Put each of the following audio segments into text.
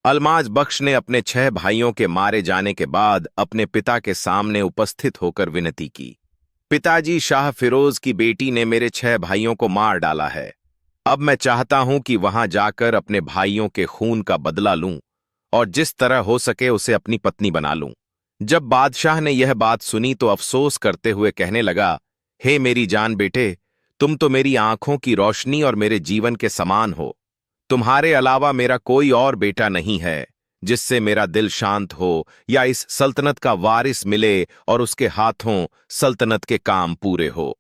अलमाज बख्श ने अपने 6 भाइयों के मारे जाने के बाद अपने पिता के सामने उपस्थित होकर विनती की। पिताजी, शाह फिरोज की बेटी ने मेरे 6 भाइयों को मार डाला है। अब मैं चाहता हूं कि वहां जाकर अपने भाइयों के खून का बदला लूं और जिस तरह हो सके उसे अपनी पत्नी बना लूं। जब बादशाह ने यह बात सुनी तो अफसोस करते हुए कहने लगा, हे मेरी जान बेटे, तुम तो मेरी आंखों की रोशनी और मेरे जीवन के समान हो। तुम्हारे अलावा मेरा कोई और बेटा नहीं है जिससे मेरा दिल शांत हो या इस सल्तनत का वारिस मिले और उसके हाथों सल्तनत के काम पूरे हो।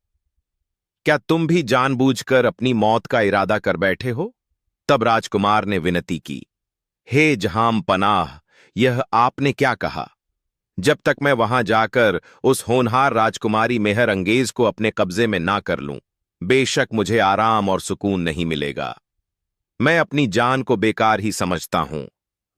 क्या तुम भी जानबूझकर अपनी मौत का इरादा कर बैठे हो? तब राजकुमार ने विनती की, हे जहां पनाह, यह आपने क्या कहा? जब तक मैं वहां जाकर उस होनहार राजकुमारी मेहर अंगेज को अपने कब्जे में ना कर लूं, बेशक मुझे आराम और सुकून नहीं मिलेगा। मैं अपनी जान को बेकार ही समझता हूं।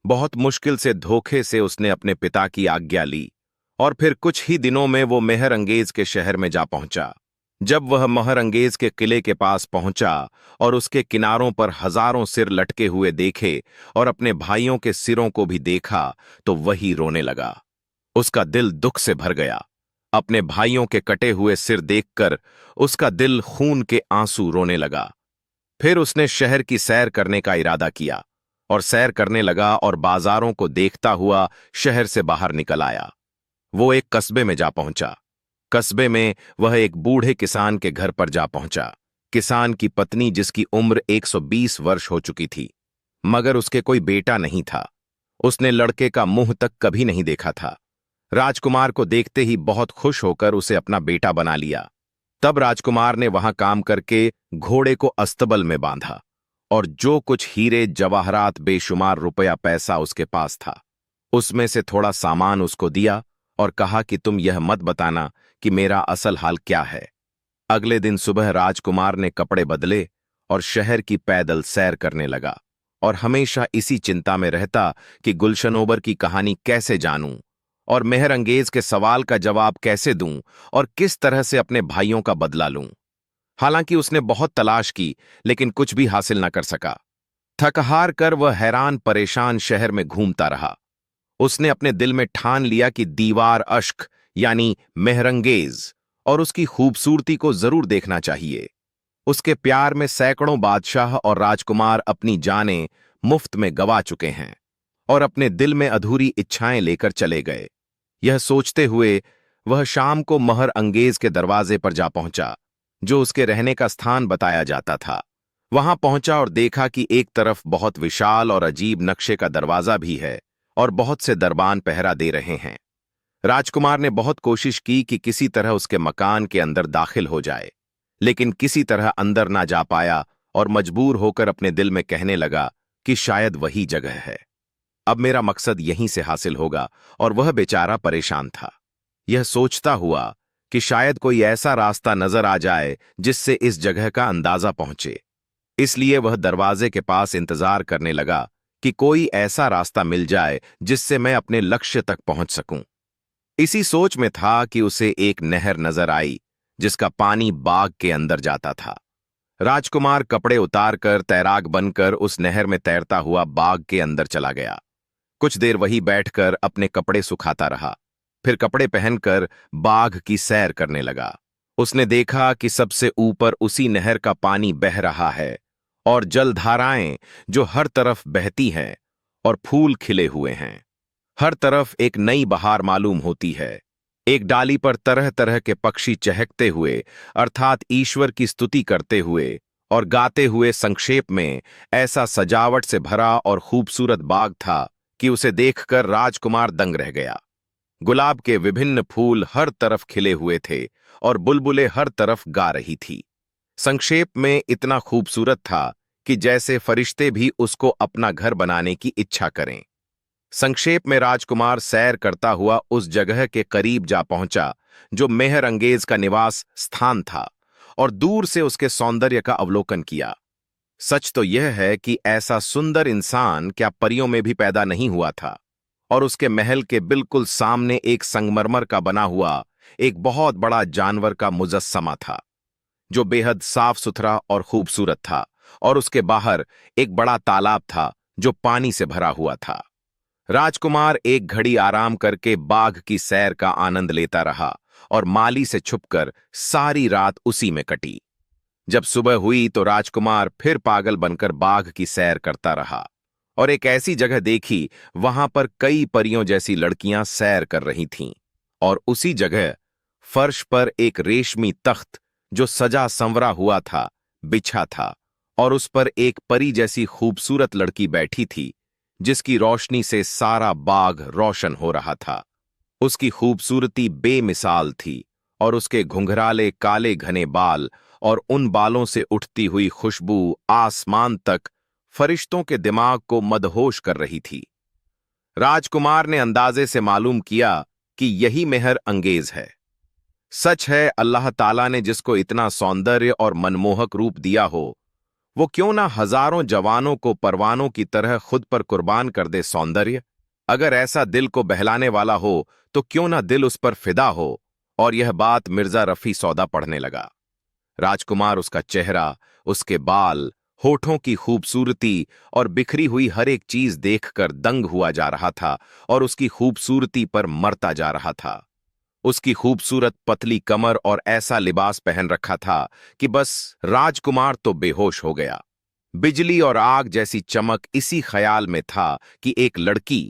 बहुत मुश्किल से धोखे से उसने अपने पिता की आज्ञा ली और फिर कुछ ही दिनों में वो मेहर अंगेज के शहर में जा पहुंचा। जब वह मेहर अंगेज के किले के पास पहुंचा और उसके किनारों पर हजारों सिर लटके हुए देखे और अपने भाइयों के सिरों को भी देखा तो वही रोने लगा। उसका दिल दुख से भर गया। अपने भाइयों के कटे हुए सिर देखकर उसका दिल खून के आंसू रोने लगा। फिर उसने शहर की सैर करने का इरादा किया और सैर करने लगा और बाजारों को देखता हुआ शहर से बाहर निकल आया। वो एक कस्बे में जा पहुंचा। कस्बे में वह एक बूढ़े किसान के घर पर जा पहुंचा। किसान की पत्नी, जिसकी उम्र 120 वर्ष हो चुकी थी, मगर उसके कोई बेटा नहीं था। उसने लड़के का मुंह तक कभी नहीं देखा था। राजकुमार को देखते ही बहुत खुश होकर उसे अपना बेटा बना लिया। तब राजकुमार ने वहां काम करके घोड़े को अस्तबल में बांधा और जो कुछ हीरे जवाहरात बेशुमार रुपया पैसा उसके पास था, उसमें से थोड़ा सामान उसको दिया और कहा कि तुम यह मत बताना कि मेरा असल हाल क्या है। अगले दिन सुबह राजकुमार ने कपड़े बदले और शहर की पैदल सैर करने लगा और हमेशा इसी चिंता में रहता कि गुलशनोबर की कहानी कैसे जानूं और मेहर अंगेज के सवाल का जवाब कैसे दूं और किस तरह से अपने भाइयों का बदला लूं। हालांकि उसने बहुत तलाश की लेकिन कुछ भी हासिल न कर सका। थक हार कर वह हैरान परेशान शहर में घूमता रहा। उसने अपने दिल में ठान लिया कि दीवार अश्क यानी मेहरंगेज और उसकी खूबसूरती को जरूर देखना चाहिए। उसके प्यार में सैकड़ों बादशाह और राजकुमार अपनी जानें मुफ्त में गवा चुके हैं और अपने दिल में अधूरी इच्छाएं लेकर चले गए। यह सोचते हुए वह शाम को मेहर अंगेज के दरवाजे पर जा पहुंचा, जो उसके रहने का स्थान बताया जाता था। वहां पहुंचा और देखा कि एक तरफ बहुत विशाल और अजीब नक्शे का दरवाजा भी है और बहुत से दरबान पहरा दे रहे हैं। राजकुमार ने बहुत कोशिश की कि किसी तरह उसके मकान के अंदर दाखिल हो जाए, लेकिन किसी तरह अंदर ना जा पाया और मजबूर होकर अपने दिल में कहने लगा कि शायद वही जगह है। अब मेरा मकसद यहीं से हासिल होगा। और वह बेचारा परेशान था, यह सोचता हुआ कि शायद कोई ऐसा रास्ता नजर आ जाए जिससे इस जगह का अंदाजा पहुंचे। इसलिए वह दरवाजे के पास इंतजार करने लगा कि कोई ऐसा रास्ता मिल जाए जिससे मैं अपने लक्ष्य तक पहुंच सकूं। इसी सोच में था कि उसे एक नहर नजर आई जिसका पानी बाग के अंदर जाता था। राजकुमार कपड़े उतारकर तैराक बनकर उस नहर में तैरता हुआ बाग के अंदर चला गया। कुछ देर वहीं बैठकर अपने कपड़े सुखाता रहा, फिर कपड़े पहनकर बाग की सैर करने लगा। उसने देखा कि सबसे ऊपर उसी नहर का पानी बह रहा है और जलधाराएं जो हर तरफ बहती हैं और फूल खिले हुए हैं। हर तरफ एक नई बहार मालूम होती है। एक डाली पर तरह तरह के पक्षी चहकते हुए अर्थात ईश्वर की स्तुति करते हुए और गाते हुए। संक्षेप में ऐसा सजावट से भरा और खूबसूरत बाग था कि उसे देखकर राजकुमार दंग रह गया। गुलाब के विभिन्न फूल हर तरफ खिले हुए थे और बुलबुलें हर तरफ गा रही थी। संक्षेप में इतना खूबसूरत था कि जैसे फरिश्ते भी उसको अपना घर बनाने की इच्छा करें। संक्षेप में राजकुमार सैर करता हुआ उस जगह के करीब जा पहुंचा जो मेहर अंगेज का निवास स्थान था और दूर से उसके सौंदर्य का अवलोकन किया। सच तो यह है कि ऐसा सुंदर इंसान क्या परियों में भी पैदा नहीं हुआ था। और उसके महल के बिल्कुल सामने एक संगमरमर का बना हुआ एक बहुत बड़ा जानवर का मुजस्समा था जो बेहद साफ सुथरा और खूबसूरत था। और उसके बाहर एक बड़ा तालाब था जो पानी से भरा हुआ था। राजकुमार एक घड़ी आराम करके बाघ की सैर का आनंद लेता रहा और माली से छुपकर सारी रात उसी में कटी। जब सुबह हुई तो राजकुमार फिर पागल बनकर बाघ की सैर करता रहा और एक ऐसी जगह देखी, वहां पर कई परियों जैसी लड़कियां सैर कर रही थीं। और उसी जगह फर्श पर एक रेशमी तख्त जो सजा संवरा हुआ था, बिछा था और उस पर एक परी जैसी खूबसूरत लड़की बैठी थी, जिसकी रोशनी से सारा बाग रोशन हो रहा था। उसकी खूबसूरती बेमिसाल थी और उसके घुंघराले काले घने बाल और उन बालों से उठती हुई खुशबू आसमान तक फरिश्तों के दिमाग को मदहोश कर रही थी। राजकुमार ने अंदाजे से मालूम किया कि यही मेहर अंगेज है। सच है, अल्लाह ताला ने जिसको इतना सौंदर्य और मनमोहक रूप दिया हो, वो क्यों ना हजारों जवानों को परवानों की तरह खुद पर कुर्बान कर दे सौंदर्य। अगर ऐसा दिल को बहलाने वाला हो तो क्यों ना दिल उस पर फिदा हो। और यह बात मिर्जा रफी सौदा पढ़ने लगा। राजकुमार उसका चेहरा, उसके बाल, होठों की खूबसूरती और बिखरी हुई हर एक चीज देखकर दंग हुआ जा रहा था और उसकी खूबसूरती पर मरता जा रहा था। उसकी खूबसूरत पतली कमर और ऐसा लिबास पहन रखा था कि बस राजकुमार तो बेहोश हो गया। बिजली और आग जैसी चमक इसी ख्याल में था कि एक लड़की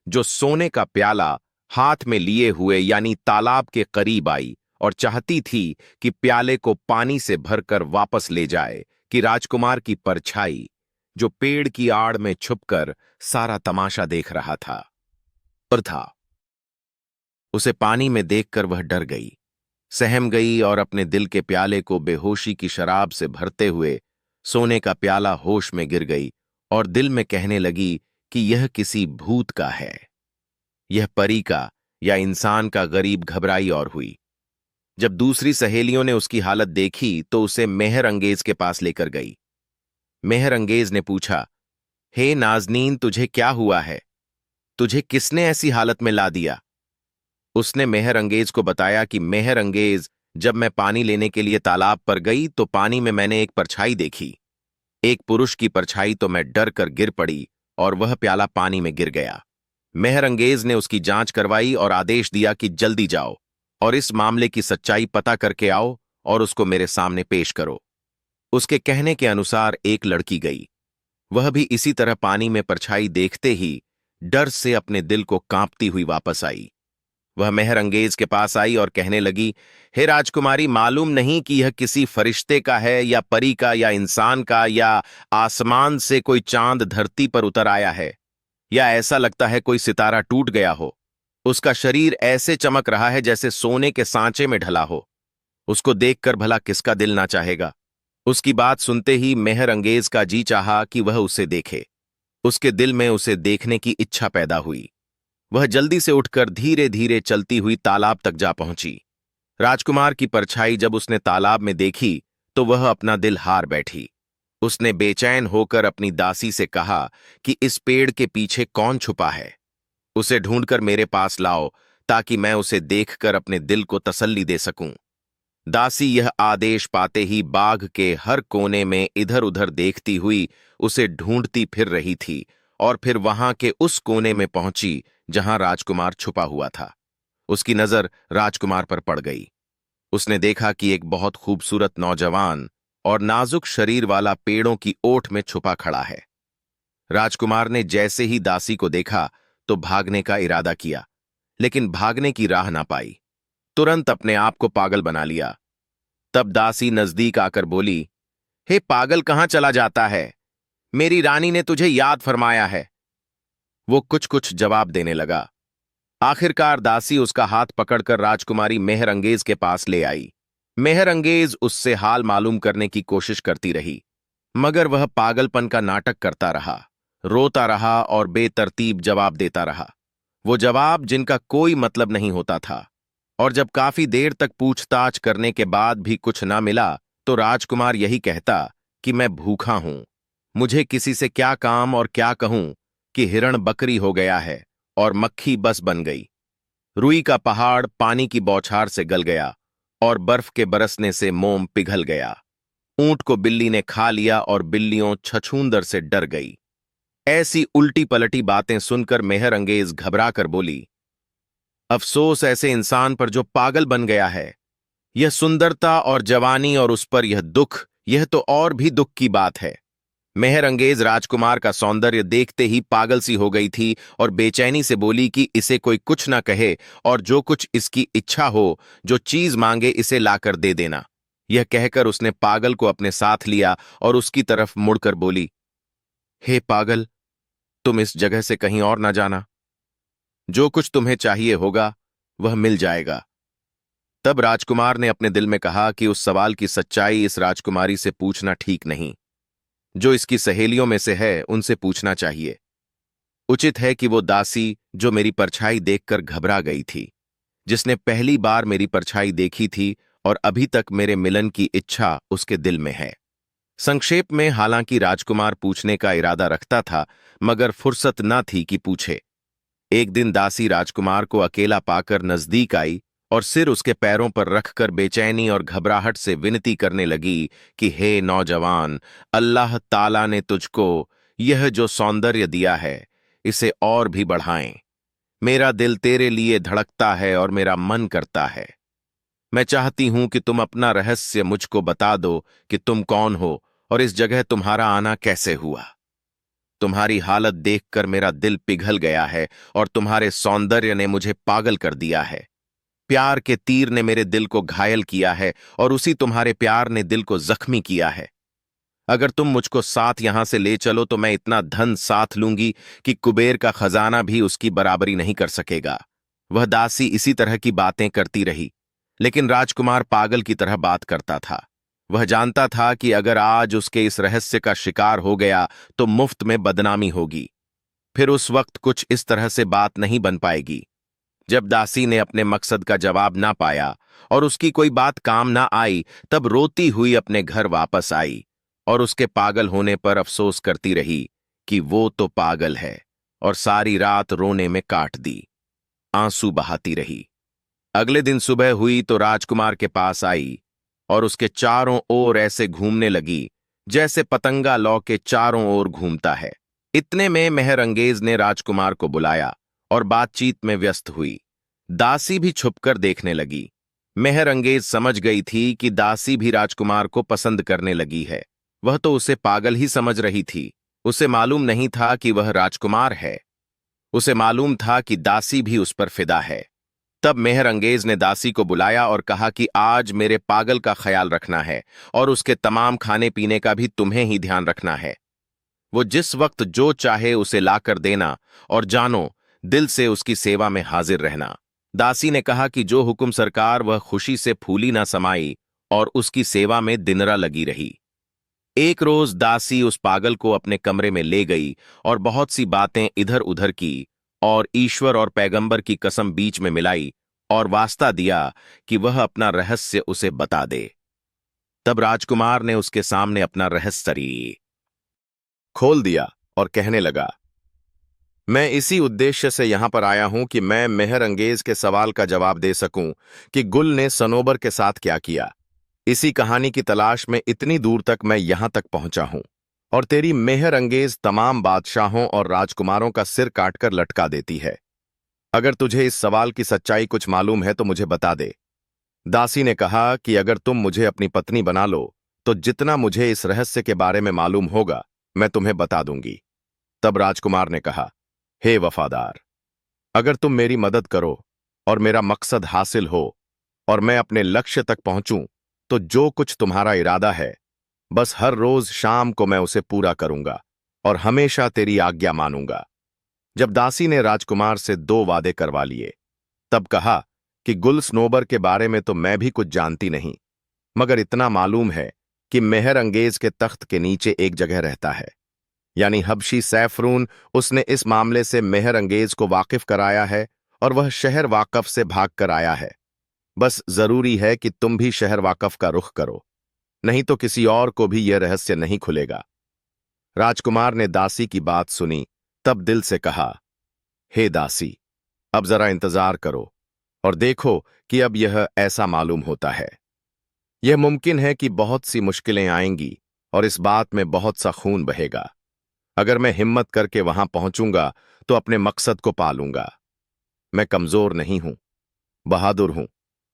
जो सोने का प्याला हाथ में लिए हुए यानी तालाब के करीब आई और चाहती थी कि प्याले को पानी से भरकर वापस ले जाए, कि राजकुमार की परछाई जो पेड़ की आड़ में छुपकर सारा तमाशा देख रहा था पर था। उसे पानी में देखकर वह डर गई, सहम गई और अपने दिल के प्याले को बेहोशी की शराब से भरते हुए सोने का प्याला होश में गिर गई और दिल में कहने लगी कि यह किसी भूत का है, यह परी का या इंसान का। गरीब घबराई और हुई। जब दूसरी सहेलियों ने उसकी हालत देखी तो उसे मेहर अंगेज के पास लेकर गई। मेहर अंगेज ने पूछा, हे नाजनीन, तुझे क्या हुआ है? तुझे किसने ऐसी हालत में ला दिया? उसने मेहर अंगेज को बताया कि मेहर अंगेज, जब मैं पानी लेने के लिए तालाब पर गई तो पानी में मैंने एक परछाई देखी, एक पुरुष की परछाई। तो मैं डर कर गिर पड़ी और वह प्याला पानी में गिर गया। मेहर अंगेज ने उसकी जांच करवाई और आदेश दिया कि जल्दी जाओ और इस मामले की सच्चाई पता करके आओ और उसको मेरे सामने पेश करो। उसके कहने के अनुसार एक लड़की गई। वह भी इसी तरह पानी में परछाई देखते ही डर से अपने दिल को कांपती हुई वापस आई। वह मेहर अंगेज के पास आई और कहने लगी, हे राजकुमारी, मालूम नहीं कि यह किसी फरिश्ते का है या परी का या इंसान का, या आसमान से कोई चांद धरती पर उतर आया है, या ऐसा लगता है कोई सितारा टूट गया हो। उसका शरीर ऐसे चमक रहा है जैसे सोने के सांचे में ढला हो। उसको देखकर भला किसका दिल ना चाहेगा। उसकी बात सुनते ही मेहर अंगेज का जी चाहा कि वह उसे देखे। उसके दिल में उसे देखने की इच्छा पैदा हुई। वह जल्दी से उठकर धीरे धीरे चलती हुई तालाब तक जा पहुंची। राजकुमार की परछाई जब उसने तालाब में देखी तो वह अपना दिल हार बैठी। उसने बेचैन होकर अपनी दासी से कहा कि इस पेड़ के पीछे कौन छुपा है, उसे ढूंढकर मेरे पास लाओ ताकि मैं उसे देखकर अपने दिल को तसल्ली दे सकूं। दासी यह आदेश पाते ही बाग के हर कोने में इधर उधर देखती हुई उसे ढूंढती फिर रही थी और फिर वहां के उस कोने में पहुंची जहां राजकुमार छुपा हुआ था। उसकी नजर राजकुमार पर पड़ गई। उसने देखा कि एक बहुत खूबसूरत नौजवान और नाजुक शरीर वाला पेड़ों की ओट में छुपा खड़ा है। राजकुमार ने जैसे ही दासी को देखा तो भागने का इरादा किया, लेकिन भागने की राह ना पाई। तुरंत अपने आप को पागल बना लिया। तब दासी नजदीक आकर बोली, हे पागल, कहां चला जाता है? मेरी रानी ने तुझे याद फरमाया है। वो कुछ कुछ जवाब देने लगा। आखिरकार दासी उसका हाथ पकड़कर राजकुमारी मेहर अंगेज के पास ले आई। मेहर अंगेज उससे हाल मालूम करने की कोशिश करती रही, मगर वह पागलपन का नाटक करता रहा, रोता रहा और बेतरतीब जवाब देता रहा। वो जवाब जिनका कोई मतलब नहीं होता था। और जब काफी देर तक पूछताछ करने के बाद भी कुछ ना मिला तो राजकुमार यही कहता कि मैं भूखा हूं, मुझे किसी से क्या काम और क्या कहूं कि हिरण बकरी हो गया है और मक्खी बस बन गई। रुई का पहाड़ पानी की बौछार से गल गया और बर्फ के बरसने से मोम पिघल गया। ऊंट को बिल्ली ने खा लिया और बिल्लियों छछूंदर से डर गई। ऐसी उल्टी पलटी बातें सुनकर मेहर अंगेज घबरा कर बोली, अफसोस ऐसे इंसान पर जो पागल बन गया है। यह सुंदरता और जवानी और उस पर यह दुख, यह तो और भी दुख की बात है। मेहर अंगेज राजकुमार का सौंदर्य देखते ही पागल सी हो गई थी और बेचैनी से बोली कि इसे कोई कुछ ना कहे और जो कुछ इसकी इच्छा हो, जो चीज मांगे इसे लाकर दे देना। यह कहकर उसने पागल को अपने साथ लिया और उसकी तरफ मुड़कर बोली, हे पागल, तुम इस जगह से कहीं और ना जाना। जो कुछ तुम्हें चाहिए होगा वह मिल जाएगा। तब राजकुमार ने अपने दिल में कहा कि उस सवाल की सच्चाई इस राजकुमारी से पूछना ठीक नहीं। जो इसकी सहेलियों में से है उनसे पूछना चाहिए। उचित है कि वो दासी जो मेरी परछाई देखकर घबरा गई थी, जिसने पहली बार मेरी परछाई देखी थी और अभी तक मेरे मिलन की इच्छा उसके दिल में है। संक्षेप में, हालांकि राजकुमार पूछने का इरादा रखता था, मगर फुर्सत न थी कि पूछे। एक दिन दासी राजकुमार को अकेला पाकर नजदीक आई और सिर उसके पैरों पर रखकर बेचैनी और घबराहट से विनती करने लगी कि हे नौजवान, अल्लाह ताला ने तुझको यह जो सौंदर्य दिया है इसे और भी बढ़ाएं। मेरा दिल तेरे लिए धड़कता है और मेरा मन करता है। मैं चाहती हूं कि तुम अपना रहस्य मुझको बता दो कि तुम कौन हो और इस जगह तुम्हारा आना कैसे हुआ। तुम्हारी हालत देखकर मेरा दिल पिघल गया है और तुम्हारे सौंदर्य ने मुझे पागल कर दिया है। प्यार के तीर ने मेरे दिल को घायल किया है और उसी तुम्हारे प्यार ने दिल को जख्मी किया है। अगर तुम मुझको साथ यहां से ले चलो तो मैं इतना धन साथ लूंगी कि कुबेर का खजाना भी उसकी बराबरी नहीं कर सकेगा। वह दासी इसी तरह की बातें करती रही, लेकिन राजकुमार पागल की तरह बात करता था। वह जानता था कि अगर आज उसके इस रहस्य का शिकार हो गया तो मुफ्त में बदनामी होगी। फिर उस वक्त कुछ इस तरह से बात नहीं बन पाएगी। जब दासी ने अपने मकसद का जवाब ना पाया और उसकी कोई बात काम ना आई, तब रोती हुई अपने घर वापस आई और उसके पागल होने पर अफसोस करती रही कि वो तो पागल है, और सारी रात रोने में काट दी, आंसू बहाती रही। अगले दिन सुबह हुई तो राजकुमार के पास आई और उसके चारों ओर ऐसे घूमने लगी जैसे पतंगा लौ के चारों ओर घूमता है। इतने में मेहर अंगेज ने राजकुमार को बुलाया और बातचीत में व्यस्त हुई। दासी भी छुपकर देखने लगी। मेहर अंगेज समझ गई थी कि दासी भी राजकुमार को पसंद करने लगी है। वह तो उसे पागल ही समझ रही थी। उसे मालूम नहीं था कि वह राजकुमार है। उसे मालूम था कि दासी भी उस पर फिदा है। तब मेहर अंगेज ने दासी को बुलाया और कहा कि आज मेरे पागल का ख्याल रखना है और उसके तमाम खाने पीने का भी तुम्हें ही ध्यान रखना है। वो जिस वक्त जो चाहे उसे लाकर देना और जानो, दिल से उसकी सेवा में हाजिर रहना। दासी ने कहा कि जो हुक्म सरकार। वह खुशी से फूली ना समाई और उसकी सेवा में दिनरा लगी रही। एक रोज दासी उस पागल को अपने कमरे में ले गई और बहुत सी बातें इधर उधर की और ईश्वर और पैगंबर की कसम बीच में मिलाई और वास्ता दिया कि वह अपना रहस्य उसे बता दे। तब राजकुमार ने उसके सामने अपना रहस्य खोल दिया और कहने लगा, मैं इसी उद्देश्य से यहां पर आया हूं कि मैं मेहर अंगेज के सवाल का जवाब दे सकूं कि गुल ने सनोबर के साथ क्या किया। इसी कहानी की तलाश में इतनी दूर तक मैं यहां तक पहुंचा हूं और तेरी मेहर अंगेज तमाम बादशाहों और राजकुमारों का सिर काटकर लटका देती है। अगर तुझे इस सवाल की सच्चाई कुछ मालूम है तो मुझे बता दे। दासी ने कहा कि अगर तुम मुझे अपनी पत्नी बना लो तो जितना मुझे इस रहस्य के बारे में मालूम होगा मैं तुम्हें बता दूंगी। तब राजकुमार ने कहा, हे वफादार, अगर तुम मेरी मदद करो और मेरा मकसद हासिल हो और मैं अपने लक्ष्य तक पहुंचूं तो जो कुछ तुम्हारा इरादा है, बस हर रोज शाम को मैं उसे पूरा करूंगा और हमेशा तेरी आज्ञा मानूंगा। जब दासी ने राजकुमार से 2 वादे करवा लिए, तब कहा कि गुल स्नोबर के बारे में तो मैं भी कुछ जानती नहीं, मगर इतना मालूम है कि मेहर अंगेज के तख्त के नीचे एक जगह रहता है, यानी हबशी सैफरून। उसने इस मामले से मेहर अंगेज को वाकिफ कराया है और वह शहर वाकफ से भाग कर आया है। बस जरूरी है कि तुम भी शहर वाकफ का रुख करो, नहीं तो किसी और को भी यह रहस्य नहीं खुलेगा। राजकुमार ने दासी की बात सुनी, तब दिल से कहा, हे दासी, अब जरा इंतजार करो और देखो कि अब यह ऐसा मालूम होता है। यह मुमकिन है कि बहुत सी मुश्किलें आएंगी और इस बात में बहुत सा खून बहेगा, अगर मैं हिम्मत करके वहां पहुंचूंगा तो अपने मकसद को पालूंगा। मैं कमजोर नहीं हूं, बहादुर हूं,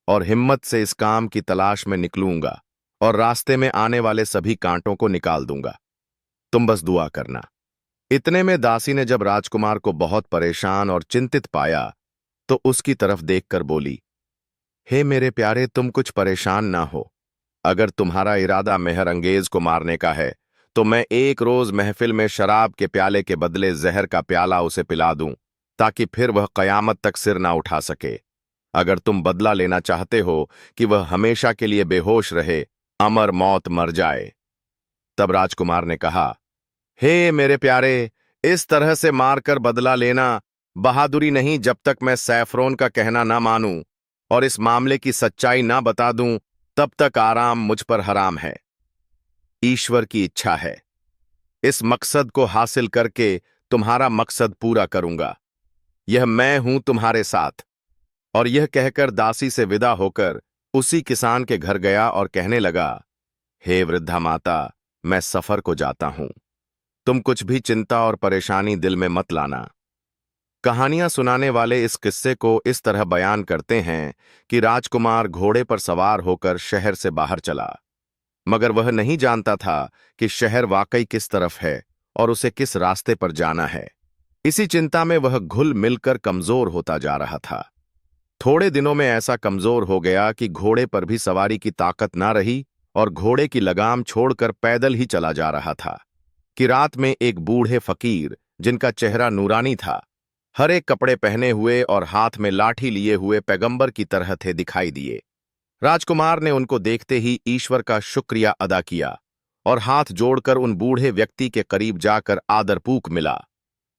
और हिम्मत से इस काम की तलाश में निकलूंगा और रास्ते में आने वाले सभी कांटों को निकाल दूंगा। तुम बस दुआ करना। इतने में दासी ने जब राजकुमार को बहुत परेशान और चिंतित पाया तो उसकी तरफ देखकर बोली, हे मेरे प्यारे, तुम कुछ परेशान ना हो। अगर तुम्हारा इरादा मेहर अंगेज को मारने का है तो मैं एक रोज महफिल में शराब के प्याले के बदले जहर का प्याला उसे पिला दूं, ताकि फिर वह कयामत तक सिर ना उठा सके। अगर तुम बदला लेना चाहते हो कि वह हमेशा के लिए बेहोश रहे, अमर मौत मर जाए। तब राजकुमार ने कहा, हे मेरे प्यारे, इस तरह से मारकर बदला लेना बहादुरी नहीं। जब तक मैं सैफरोन का कहना ना मानूं और इस मामले की सच्चाई ना बता दूं, तब तक आराम मुझ पर हराम है। ईश्वर की इच्छा है, इस मकसद को हासिल करके तुम्हारा मकसद पूरा करूंगा। यह मैं हूं तुम्हारे साथ। और यह कहकर दासी से विदा होकर उसी किसान के घर गया और कहने लगा, हे वृद्धा माता, मैं सफर को जाता हूं। तुम कुछ भी चिंता और परेशानी दिल में मत लाना। कहानियां सुनाने वाले इस किस्से को इस तरह बयान करते हैं कि राजकुमार घोड़े पर सवार होकर शहर से बाहर चला, मगर वह नहीं जानता था कि शहर वाकई किस तरफ है और उसे किस रास्ते पर जाना है। इसी चिंता में वह घुल मिलकर कमजोर होता जा रहा था। थोड़े दिनों में ऐसा कमजोर हो गया कि घोड़े पर भी सवारी की ताकत ना रही और घोड़े की लगाम छोड़कर पैदल ही चला जा रहा था कि रात में एक बूढ़े फकीर, जिनका चेहरा नूरानी था, हरे कपड़े पहने हुए और हाथ में लाठी लिए हुए पैगंबर की तरह थे, दिखाई दिए। राजकुमार ने उनको देखते ही ईश्वर का शुक्रिया अदा किया और हाथ जोड़कर उन बूढ़े व्यक्ति के करीब जाकर आदरपूर्वक मिला।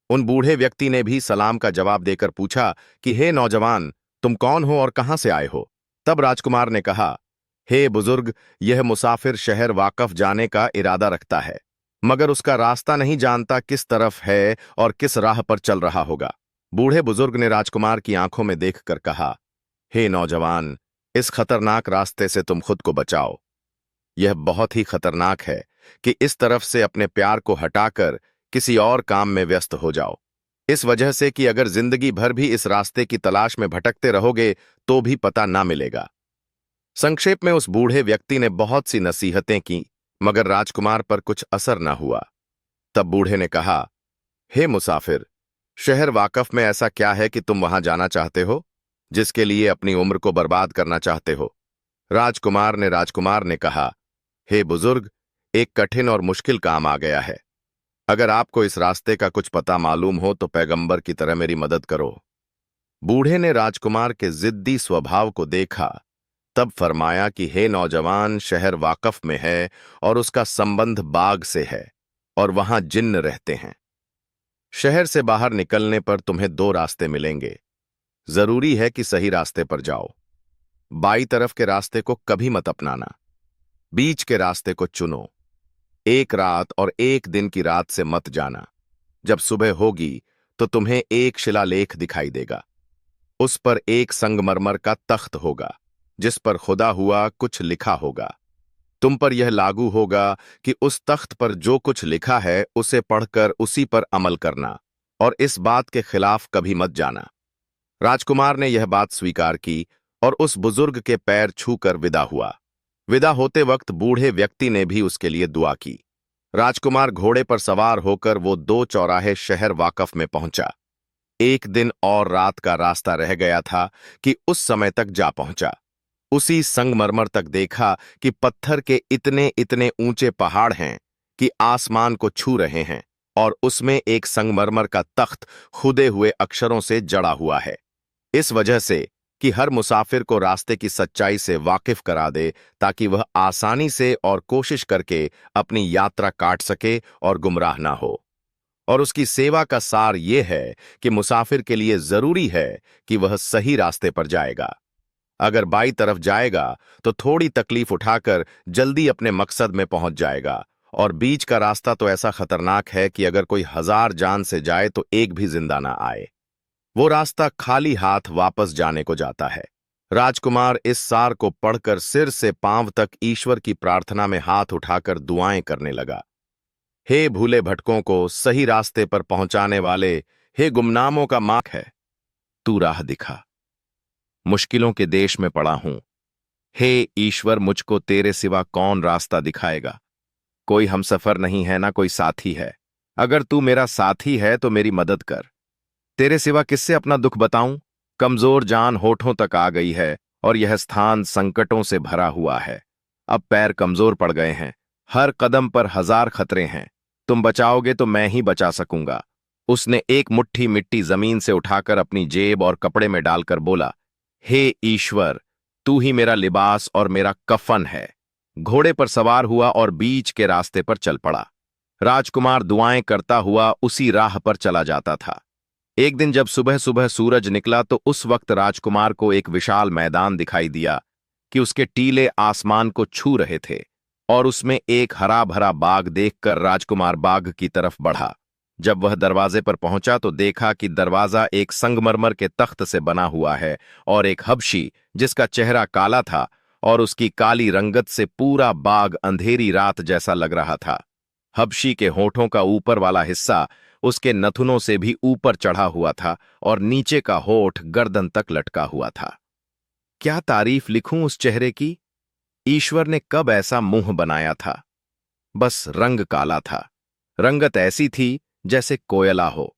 उन बूढ़े व्यक्ति ने भी सलाम का जवाब देकर पूछा कि हे नौजवान, तुम कौन हो और कहां से आए हो? तब राजकुमार ने कहा, हे बुजुर्ग, यह मुसाफिर शहर वाकफ जाने का इरादा रखता है, मगर उसका रास्ता नहीं जानता किस तरफ है और किस राह पर चल रहा होगा। बूढ़े बुजुर्ग ने राजकुमार की आंखों में देखकर कहा, हे नौजवान, इस खतरनाक रास्ते से तुम खुद को बचाओ। यह बहुत ही खतरनाक है कि इस तरफ से अपने प्यार को हटाकर किसी और काम में व्यस्त हो जाओ, इस वजह से कि अगर जिंदगी भर भी इस रास्ते की तलाश में भटकते रहोगे तो भी पता ना मिलेगा। संक्षेप में उस बूढ़े व्यक्ति ने बहुत सी नसीहतें की, मगर राजकुमार पर कुछ असर न हुआ। तब बूढ़े ने कहा, हे मुसाफिर, शहर वाकफ में ऐसा क्या है कि तुम वहां जाना चाहते हो, जिसके लिए अपनी उम्र को बर्बाद करना चाहते हो? राजकुमार ने कहा, हे बुजुर्ग, एक कठिन और मुश्किल काम आ गया है। अगर आपको इस रास्ते का कुछ पता मालूम हो तो पैगंबर की तरह मेरी मदद करो। बूढ़े ने राजकुमार के जिद्दी स्वभाव को देखा, तब फरमाया कि हे नौजवान, शहर वाकफ में है और उसका संबंध बाग से है और वहां जिन्न रहते हैं। शहर से बाहर निकलने पर तुम्हें दो रास्ते मिलेंगे। जरूरी है कि सही रास्ते पर जाओ। बाई तरफ के रास्ते को कभी मत अपनाना, बीच के रास्ते को चुनो। एक रात और एक दिन की रात से मत जाना। जब सुबह होगी तो तुम्हें एक शिलालेख दिखाई देगा। उस पर एक संगमरमर का तख्त होगा जिस पर खुदा हुआ कुछ लिखा होगा। तुम पर यह लागू होगा कि उस तख्त पर जो कुछ लिखा है उसे पढ़कर उसी पर अमल करना और इस बात के खिलाफ कभी मत जाना। राजकुमार ने यह बात स्वीकार की और उस बुजुर्ग के पैर छूकर विदा हुआ। विदा होते वक्त बूढ़े व्यक्ति ने भी उसके लिए दुआ की। राजकुमार घोड़े पर सवार होकर वो दो चौराहे शहर वाकफ में पहुंचा। एक दिन और रात का रास्ता रह गया था कि उस समय तक जा पहुंचा। उसी संगमरमर तक देखा कि पत्थर के इतने इतने ऊंचे पहाड़ हैं कि आसमान को छू रहे हैं और उसमें एक संगमरमर का तख्त खुदे हुए अक्षरों से जड़ा हुआ है, इस वजह से कि हर मुसाफिर को रास्ते की सच्चाई से वाकिफ करा दे, ताकि वह आसानी से और कोशिश करके अपनी यात्रा काट सके और गुमराह ना हो। और उसकी सेवा का सार यह है कि मुसाफिर के लिए जरूरी है कि वह सही रास्ते पर जाएगा। अगर बाई तरफ जाएगा तो थोड़ी तकलीफ उठाकर जल्दी अपने मकसद में पहुंच जाएगा, और बीच का रास्ता तो ऐसा खतरनाक है कि अगर कोई 1000 जान से जाए तो एक भी जिंदा ना आए। वो रास्ता खाली हाथ वापस जाने को जाता है। राजकुमार इस सार को पढ़कर सिर से पांव तक ईश्वर की प्रार्थना में हाथ उठाकर दुआएं करने लगा। हे भूले भटकों को सही रास्ते पर पहुंचाने वाले, हे गुमनामों का मार्ग है, तू राह दिखा। मुश्किलों के देश में पड़ा हूं, हे ईश्वर मुझको तेरे सिवा कौन रास्ता दिखाएगा। कोई हमसफर नहीं है, ना कोई साथी है। अगर तू मेरा साथी है तो मेरी मदद कर। तेरे सिवा किससे अपना दुख बताऊं। कमजोर जान होठों तक आ गई है और यह स्थान संकटों से भरा हुआ है। अब पैर कमजोर पड़ गए हैं, हर कदम पर हजार खतरे हैं। तुम बचाओगे तो मैं ही बचा सकूंगा। उसने एक मुट्ठी मिट्टी जमीन से उठाकर अपनी जेब और कपड़े में डालकर बोला, हे ईश्वर, तू ही मेरा लिबास और मेरा कफन है। घोड़े पर सवार हुआ और बीच के रास्ते पर चल पड़ा। राजकुमार दुआएं करता हुआ उसी राह पर चला जाता था। एक दिन जब सुबह सुबह सूरज निकला तो उस वक्त राजकुमार को एक विशाल मैदान दिखाई दिया कि उसके टीले आसमान को छू रहे थे, और उसमें एक हरा भरा बाग देखकर राजकुमार बाग की तरफ बढ़ा। जब वह दरवाजे पर पहुंचा तो देखा कि दरवाजा एक संगमरमर के तख्त से बना हुआ है और एक हबशी जिसका चेहरा काला था और उसकी काली रंगत से पूरा बाग अंधेरी रात जैसा लग रहा था। हबशी के होठों का ऊपर वाला हिस्सा उसके नथुनों से भी ऊपर चढ़ा हुआ था और नीचे का होठ गर्दन तक लटका हुआ था। क्या तारीफ लिखूं उस चेहरे की। ईश्वर ने कब ऐसा मुंह बनाया था। बस रंग काला था, रंगत ऐसी थी जैसे कोयला हो,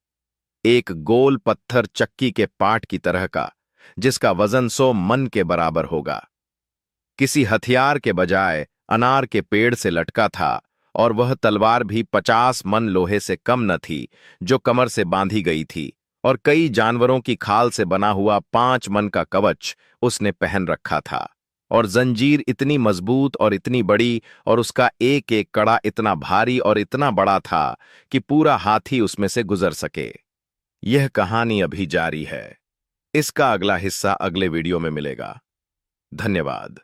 एक गोल पत्थर चक्की के पाट की तरह का, जिसका वजन 100 मन के बराबर होगा। किसी हथियार के बजाय अनार के पेड़ से लटका था, और वह तलवार भी 50 मन लोहे से कम न थी जो कमर से बांधी गई थी, और कई जानवरों की खाल से बना हुआ 5 मन का कवच उसने पहन रखा था, और जंजीर इतनी मजबूत और इतनी बड़ी, और उसका एक एक कड़ा इतना भारी और इतना बड़ा था कि पूरा हाथी उसमें से गुजर सके। यह कहानी अभी जारी है। इसका अगला हिस्सा अगले वीडियो में मिलेगा। धन्यवाद।